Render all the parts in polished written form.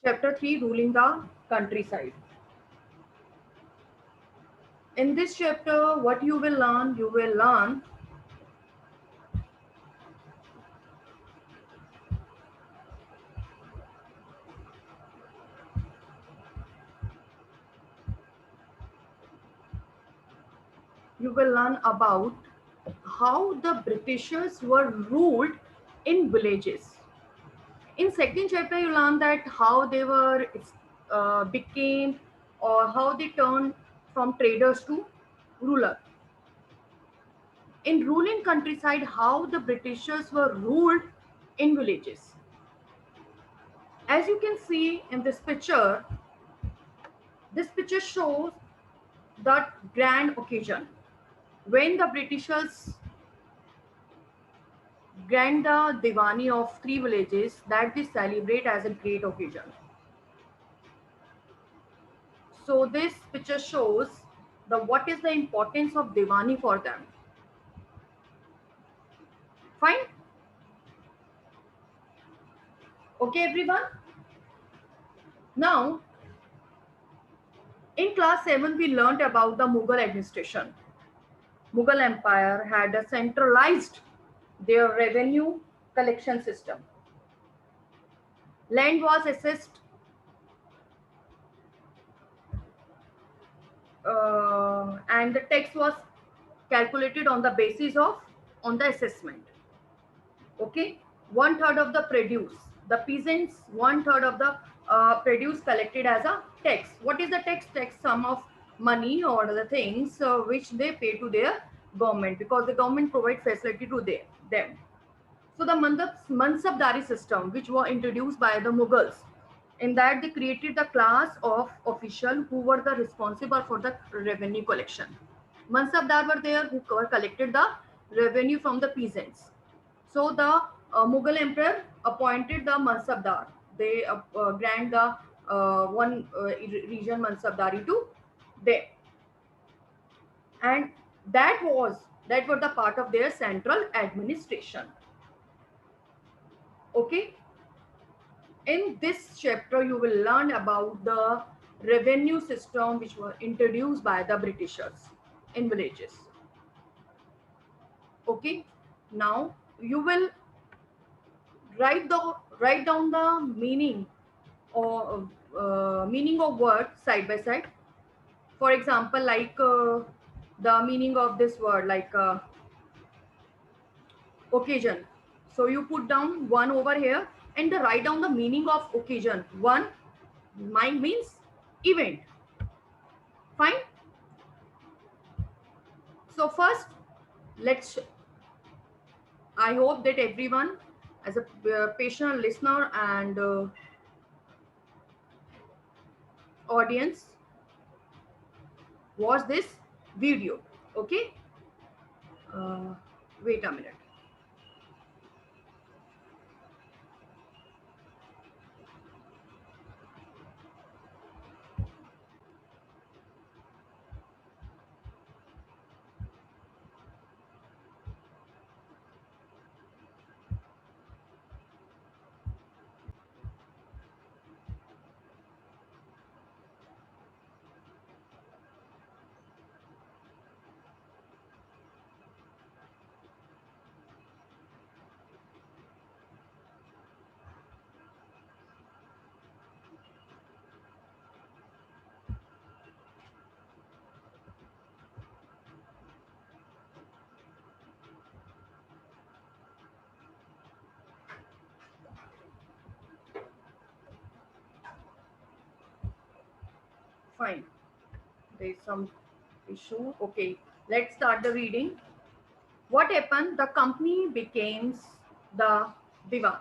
Chapter 3, ruling the countryside. In this chapter, what you will learn? You will learn about how the Britishers were ruled in villages. In second chapter, you learn that how they were became, or how they turned from traders to ruler. In ruling countryside, how the Britishers were ruled in villages. As you can see in this picture shows that grand occasion when the Britishers grant the Diwani of three villages that they celebrate as a great occasion. So this picture shows what is the importance of Diwani for them. Fine. Okay, everyone. Now, in class 7, we learned about the Mughal administration. Mughal Empire had a centralized their revenue collection system. Land was assessed and the tax was calculated on the basis of the assessment. Okay, 1/3 of the produce, the peasants 1/3 of the produce collected as a tax. What is the tax? Tax sum of money or the things which they pay to their government, because the government provide facility to them. So the Mansabdari system, which were introduced by the Mughals, in that they created the class of official who were the responsible for the revenue collection. Mansabdar were there who collected the revenue from the peasants. So the Mughal emperor appointed the Mansabdar. They grant the one region Mansabdari to them, and that were the part of their central administration. Okay. In this chapter, you will learn about the revenue system which were introduced by the Britishers in villages. Okay. Now you will write down the meaning or meaning of words side by side. For example, like the meaning of this word, like occasion. So you put down one over here and write down the meaning of occasion. One, mine means event. Fine. So first, I hope that everyone, as a patient listener and audience, watch this video. Okay. Wait a minute. Fine. There is some issue. Okay, let's start the reading. What happened? The company becomes the Divan.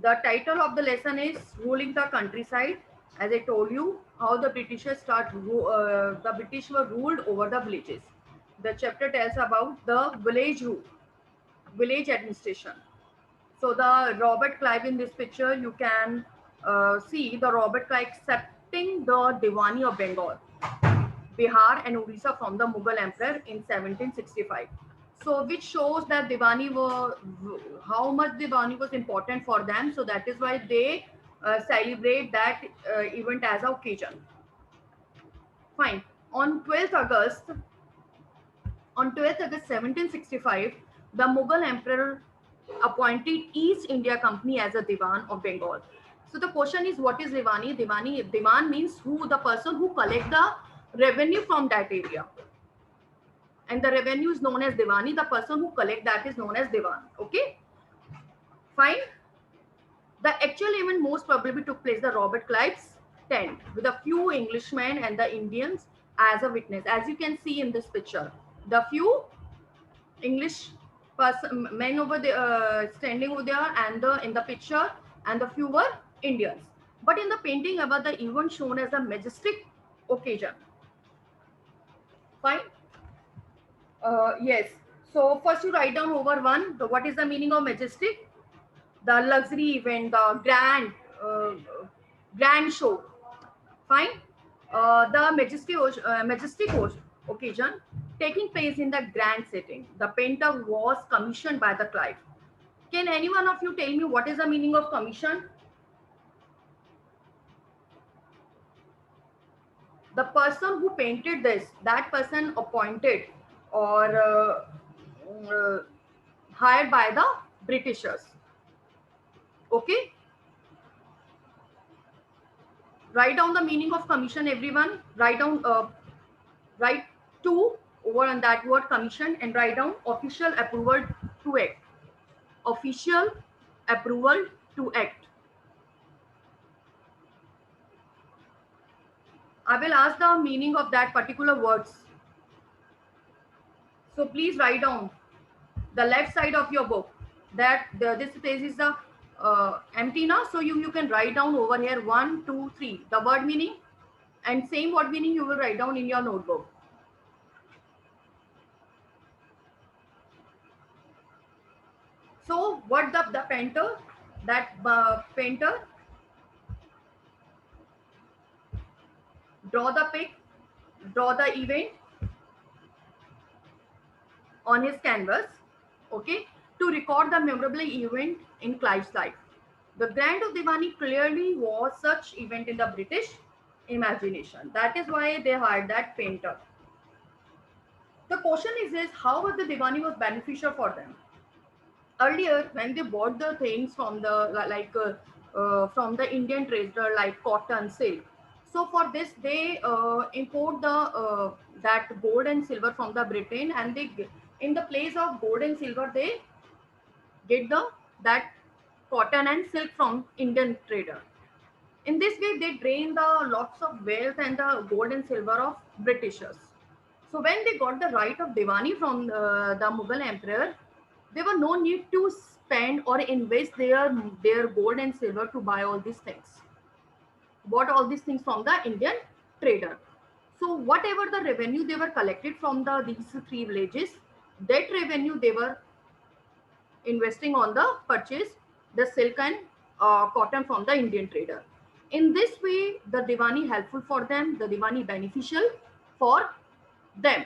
The title of the lesson is Ruling the Countryside. As I told you, how the the British were ruled over the villages. The chapter tells about the village administration. So the Robert Clive in this picture, you can see the Robert Clive accepting the Diwani of Bengal, Bihar and Odisha from the Mughal Emperor in 1765. So which shows that Diwani were, how much Diwani was important for them. So that is why they celebrate that event as an occasion. Fine. On 12th August, on 12th August 1765, the Mughal emperor appointed East India Company as a Diwan of Bengal. So the question is, what is Diwani? Diwan means who, the person who collect the revenue from that area. And the revenue is known as Diwani. The person who collect that is known as Diwan. Okay, fine. The actual event most probably took place the Robert Clive's tent with a few Englishmen and the Indians as a witness. As you can see in this picture, the few English men over there standing over there, and in the picture, and the few were Indians. But in the painting about the event shown as a majestic occasion. Fine. Yes. So first you write down over one. What is the meaning of majestic? The luxury event, the uh, grand show. Fine. The majestic occasion taking place in the grand setting. The painter was commissioned by the Clive. Can any one of you tell me what is the meaning of commission? The person who painted this, that person appointed or uh, hired by the Britishers. Okay. Write down the meaning of commission, everyone. Write down, write two over on that word commission, and write down official approval to act. Official approval to act. I will ask the meaning of that particular words. So please write down the left side of your book. That this page is the empty now. So you can write down over here 1, 2, 3 the word meaning, and same word meaning you will write down in your notebook. So what the painter, that painter draw the pic, draw the event on his canvas, okay, to record the memorable event in Clive's life. The Grand of Diwani clearly was such event in the British imagination. That is why they hired that painter. The question is how was the Diwani was beneficial for them? Earlier, when they bought the things from the from the Indian trader like cotton, silk. So for this, they import the that gold and silver from the Britain, and they in the place of gold and silver they get the that cotton and silk from Indian trader. In this way, they drain the lots of wealth and the gold and silver of Britishers. So when they got the right of Diwani from the Mughal emperor, there were no need to spend or invest their gold and silver to buy all these things. Bought all these things from the Indian trader. So whatever the revenue they were collected from these three villages, that revenue they were investing on the purchase the silk and cotton from the Indian trader. In this way, the Diwani helpful for them, the Diwani beneficial for them.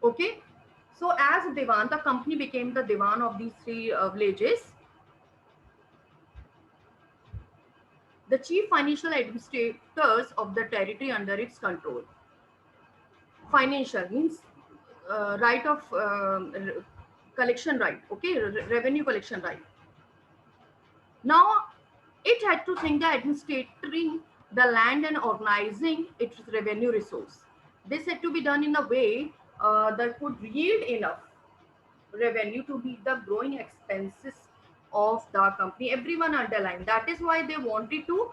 Okay. So as Diwan, the company became the Diwan of these three villages. The chief financial administrators of the territory under its control. Financial means right of collection right, okay, revenue collection right. Now it had to think the administrating the land and organizing its revenue resource. This had to be done in a way that could yield enough revenue to meet the growing expenses of the company. Everyone underlined. That is why they wanted to.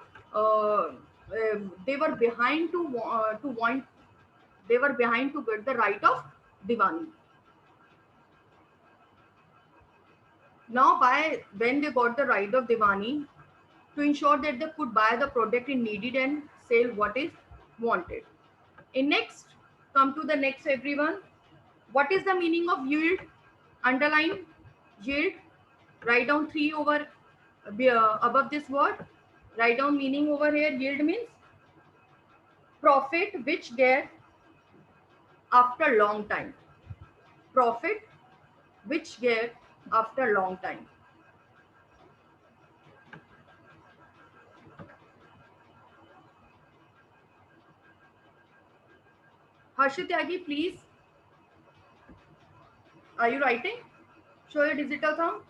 They were behind to want. They were behind to get the right of Diwani. Now, by when they got the right of Diwani, to ensure that they could buy the product in needed and sell what is wanted. In next, come to the next everyone. What is the meaning of yield? Underline yield. Write down 3 over above this word. Write down meaning over here. Yield means profit which get after long time. Profit which get after long time. Harshit Tyagi, please. Are you writing? Show your digital thumb.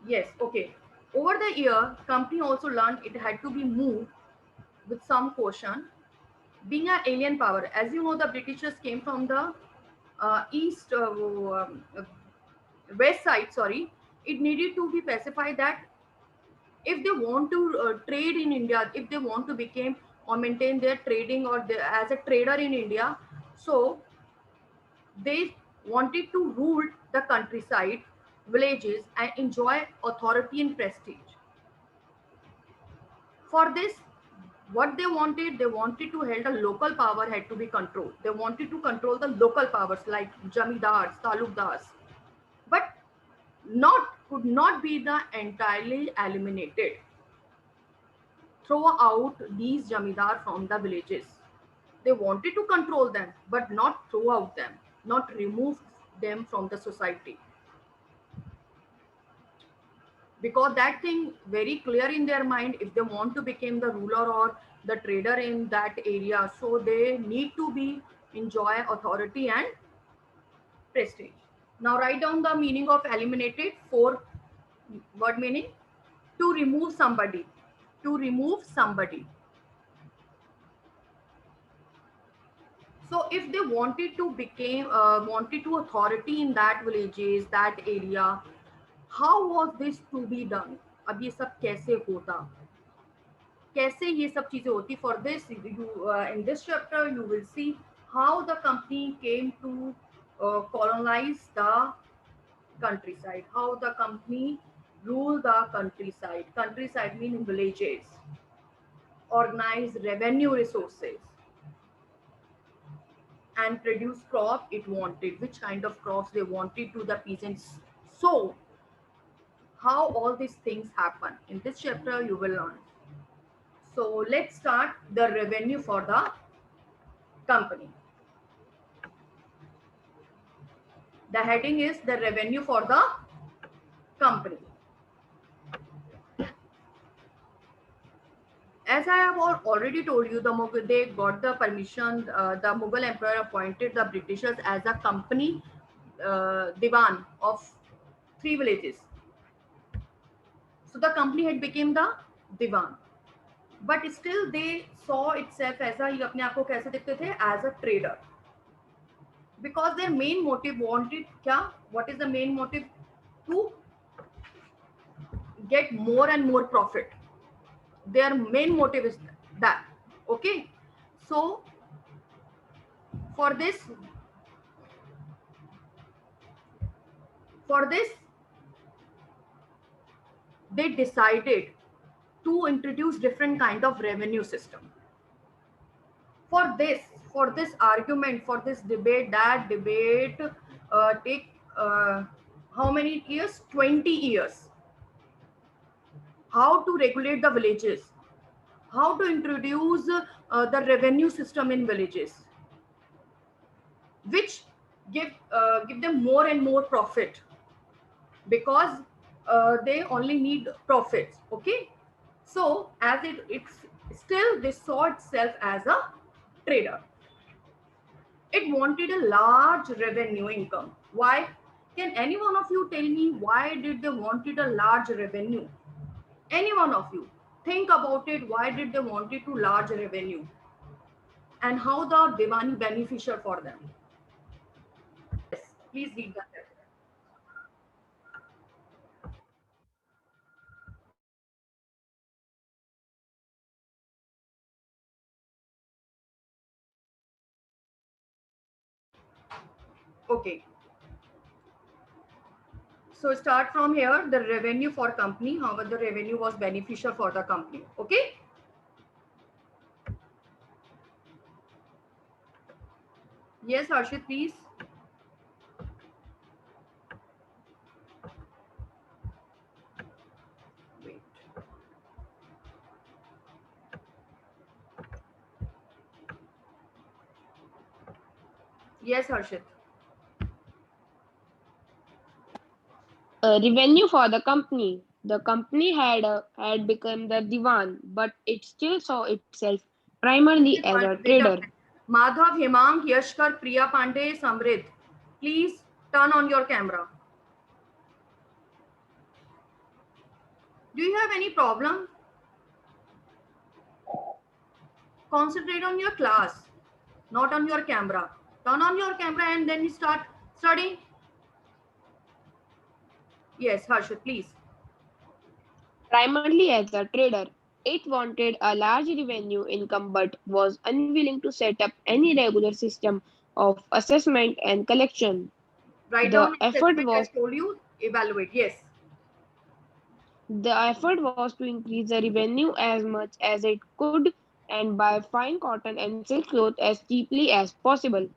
Yes, okay. Over the year, company also learned it had to be moved with some caution. Being an alien power, as you know, the Britishers came from the east, west side, sorry. It needed to be specified that if they want to trade in India, if they want to become or maintain their trading or as a trader in India, so they wanted to rule the countryside, villages, and enjoy authority and prestige. For this, what they wanted to hold a local power had to be controlled. They wanted to control the local powers like jamidars, talukdars, but not could not be the entirely eliminated. Throw out these jamidar from the villages. They wanted to control them, but not throw out them, not remove them from the society. Because that thing very clear in their mind, if they want to become the ruler or the trader in that area, so they need to be enjoy authority and prestige. Now write down the meaning of eliminated. Four word meaning: to remove somebody, to remove somebody. So if they wanted to become wanted to authority in that villages, that area, how was this to be done? अब ये सब कैसे होता, कैसे ये सब चीजें होती? For this you in this chapter you will see how the company came to colonize the countryside, how the company rule the countryside. Countryside means villages, organize revenue resources, and produce crop it wanted, which kind of crops they wanted to the peasants. So how all these things happen in this chapter you will learn. So let's start the revenue for the company. The heading is the revenue for the company. As I have already told you, the Mughal, they got the permission. The Mughal emperor appointed the Britishers as a company divan of 3 villages. So the company had become the divan, but still they saw itself as a, ये अपने आप को कैसे देखते थे, as a trader, because their main motive wanted क्या, what is the main motive? To get more and more profit. Their main motive is that. Okay, so for this they decided to introduce different kind of revenue system. For this argument, for this debate, that debate take how many years? 20 years. How to regulate the villages, how to introduce the revenue system in villages, which give them more and more profit, because they only need profits. Okay, so as it's still they saw itself as a trader. It wanted a large revenue income. Why? Can any one of you tell me why did they wanted a large revenue? Any one of you think about it. Why did they wanted to large revenue, and how the Devani beneficial for them? Yes, please read that. Okay, so start from here. The revenue for company, how the revenue was beneficial for the company. Okay, yes, Harshit, please. Wait. Yes, Harshit. Revenue for the company. The company had become the divan, but it still saw itself primarily as a Wait a trader. minute. Madhav, Hemang, Yashkar, Priya Pandey, Samrid. Please turn on your camera. Do you have any problem? Concentrate on your class, not on your camera. Turn on your camera and then you start studying. Yes, Harshit, please. Primarily as a trader, it wanted a large revenue income but was unwilling to set up any regular system of assessment and collection. Write The down effort assessment. I was told you, evaluate. Yes. the effort was to increase the revenue as much as it could and buy fine cotton and silk cloth as cheaply as possible.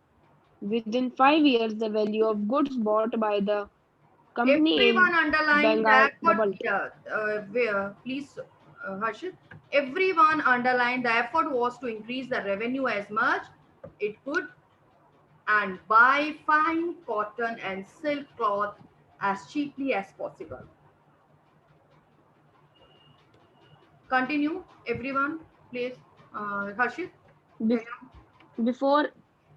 Within 5 years, the value of goods bought by the company Everyone in underline Bengal the effort. doubled. Yeah, please, Harshit. Everyone underline the effort was to increase the revenue as much it could and buy fine cotton and silk cloth as cheaply as possible. Continue, everyone, please. Harshit. Bef- Before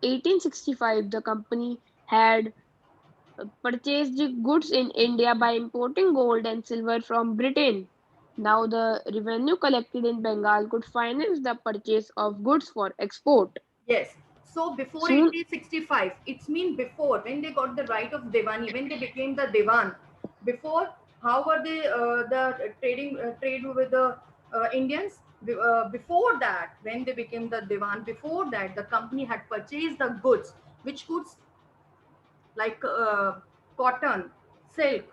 1865, the company had purchased goods in India by importing gold and silver from Britain. Now, the revenue collected in Bengal could finance the purchase of goods for export. Yes. So before Soon, 1865, it's mean before when they got the right of Devani, when they became the Dewan. Before, how were they the trading trade with the Indians? Before that, when they became the Dewan, before that, the company had purchased the goods, which goods like cotton, silk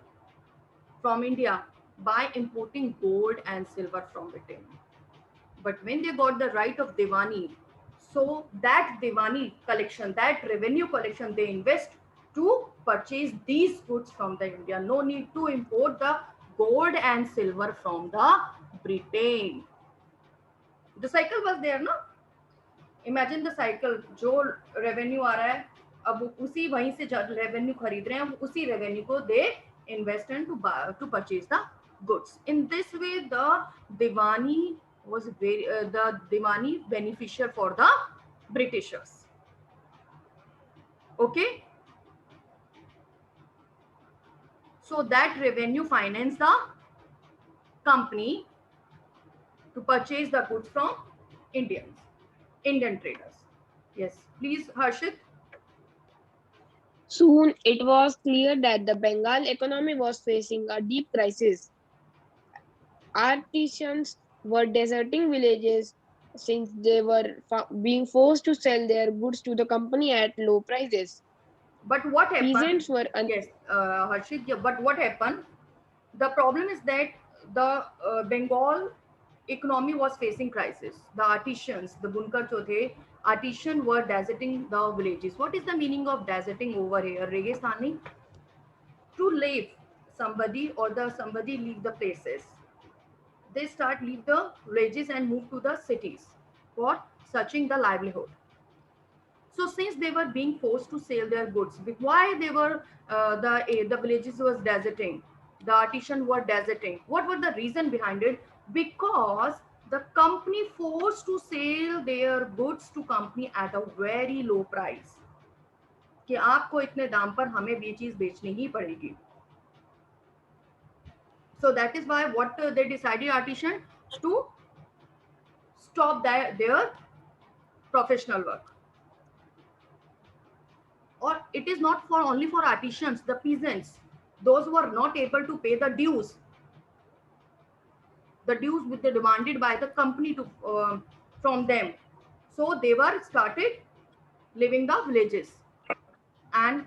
from India by importing gold and silver from Britain. But when they got the right of Diwani, so that Diwani collection, that revenue collection, they invest to purchase these goods from the India. No need to import the gold and silver from the Britain. The cycle was there, no? Imagine the cycle. जो revenue आ रहा है, अब उसी वहीं से revenue खरीद रहे हैं, उसी revenue को they invest and to purchase the goods. In this way, the Diwani was the Diwani beneficial for the Britishers. Okay, so that revenue financed the company to purchase the goods from Indians, Indian traders. Yes, please, Harshit. soon it was clear that the Bengal economy was facing a deep crisis. Artisans were deserting villages since they were being forced to sell their goods to the company at low prices. But what happened? Peasants were Yes, Harshit. Yeah, but what happened? The problem is that the Bengal economy was facing crisis. The artisans, the bunkar jo the, artisan were deserting the villages. What is the meaning of deserting over here? Registani, to leave somebody or the somebody leave the places. They start leave the villages and move to the cities for searching the livelihood. So since they were being forced to sell their goods, why they were the villages was deserting, the artisan were deserting. What were the reason behind it? Because the company forced to sell their goods to company at a very low price. कि आपको इतने दाम पर हमें ये चीज बेचनी ही पड़ेगी. So that is why what they decided artisan to stop their professional work. Or it is not for only for artisans, the peasants, those who are not able to pay the dues which they demanded by the company to from them. So they were started leaving the villages and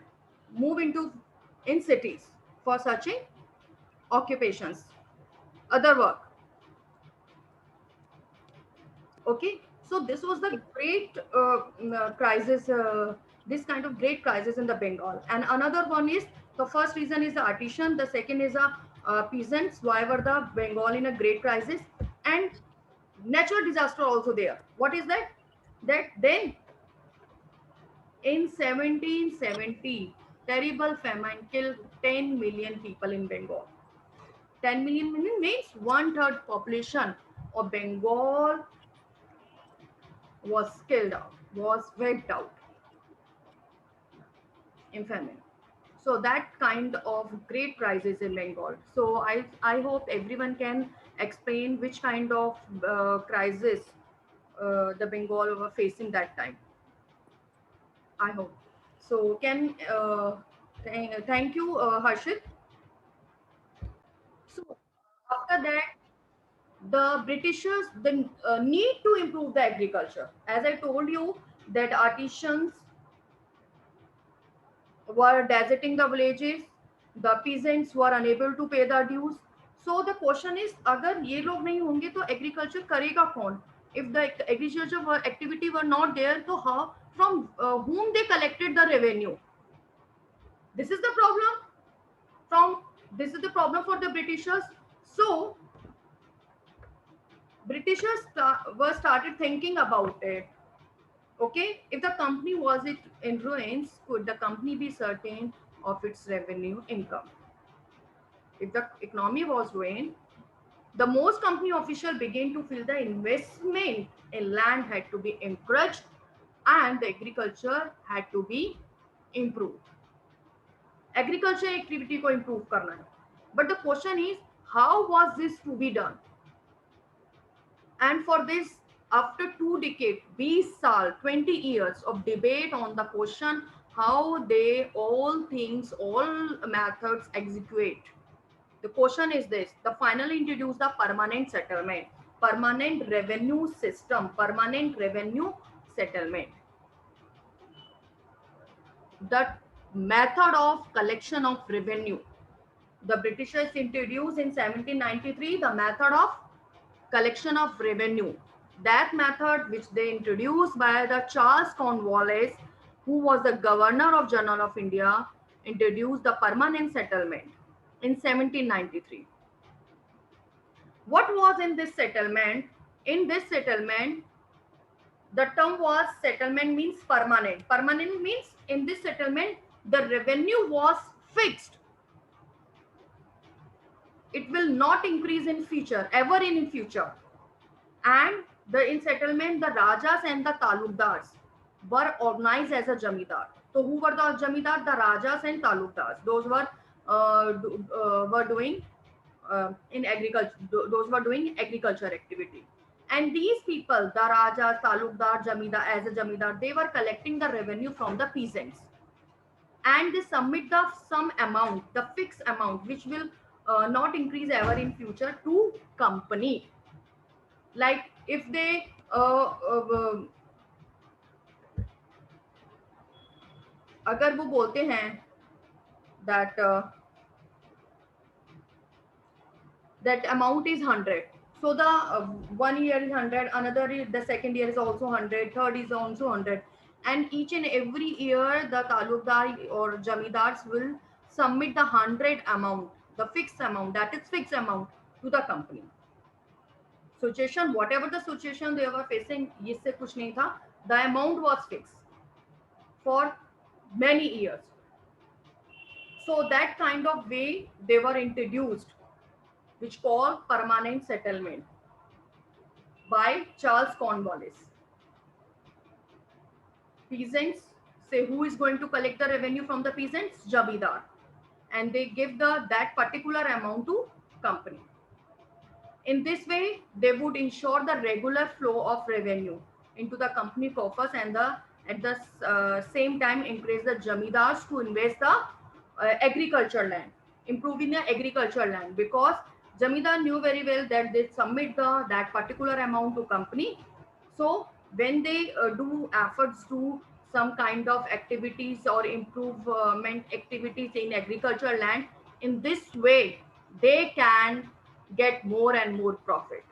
move into in cities for searching occupations, other work. Okay, so this was the great crisis, this kind of great crisis in the Bengal. And another one is, the first reason is the artisan, the second is the peasants, why were the Bengal in a great crisis, and natural disaster also there. What is that? That then in 1770 terrible famine killed 10 million people in Bengal. 10 million means one third population of Bengal was killed out, was wiped out in famine. So that kind of great crisis in Bengal. So I hope everyone can explain which kind of crisis the Bengal were facing that time. I hope. So can thank you, Harshit. So after that, the Britishers the need to improve the agriculture. As I told you, that artisans were deserting the villages, the peasants were unable to pay the dues. So the question is, अगर ये लोग नहीं होंगे तो agriculture करेगा कौन? If the agriculture activity were not there, तो how from whom they collected the revenue? This is the problem. From this is the problem for the Britishers. So Britishers were started thinking about it. Okay, if the company was it in ruins, could the company be certain of its revenue income? If the economy was ruined, the most company official began to feel the investment in land had to be encouraged and the agriculture had to be improved. Agriculture activity को improve करना है. But the question is, how was this to be done? And for this, after 2 decades, 20 saal, 20 years of debate on the question how they all things, all methods execute. The question is this, the finally introduced the permanent settlement, permanent revenue system, permanent revenue settlement. The method of collection of revenue. The Britishers introduced in 1793 the method of collection of revenue. That method which they introduced by the Charles Cornwallis, who was the governor of Journal of India, introduced the permanent settlement in 1793. What was in this settlement? In this settlement, the term was settlement means permanent. Permanent means in this settlement, the revenue was fixed. It will not increase in future, ever in future. And the in settlement, the Rajas and the Talukdars were organized as a Jamidar. So who were the Jamidar? The Rajas and Talukdars. Those were doing in agriculture. Those were doing agriculture activity. And these people, the Rajas, Talukdar, Jamidar, as a Jamidar, they were collecting the revenue from the peasants, and they submit the some amount, the fixed amount, which will not increase ever in future to company. Like if they अगर वो बोलते हैं that that amount is 100, so the 1 year is 100, another year, the second year is also 100, third is also 100, and each and every year the talukdar or jamidars will submit the 100 amount, the fixed amount, that is fixed amount, to the company. Situation, whatever the situation they were facing, इससे कुछ नहीं था, the amount was fixed for many years. So that kind of way they were introduced, which called permanent settlement by Charles Cornwallis. Peasants say who is going to collect the revenue from the peasants? Jamidar. And they give that particular amount to company. In this way, they would ensure the regular flow of revenue into the company coffers and at the same time encourage the Jamidars to invest the agriculture land, improving the agriculture land, because Jamidar knew very well that they submit that particular amount to company. So when they do efforts to some kind of activities or improvement activities in agriculture land, in this way they can get more and more profit.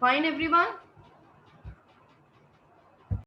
Fine, everyone.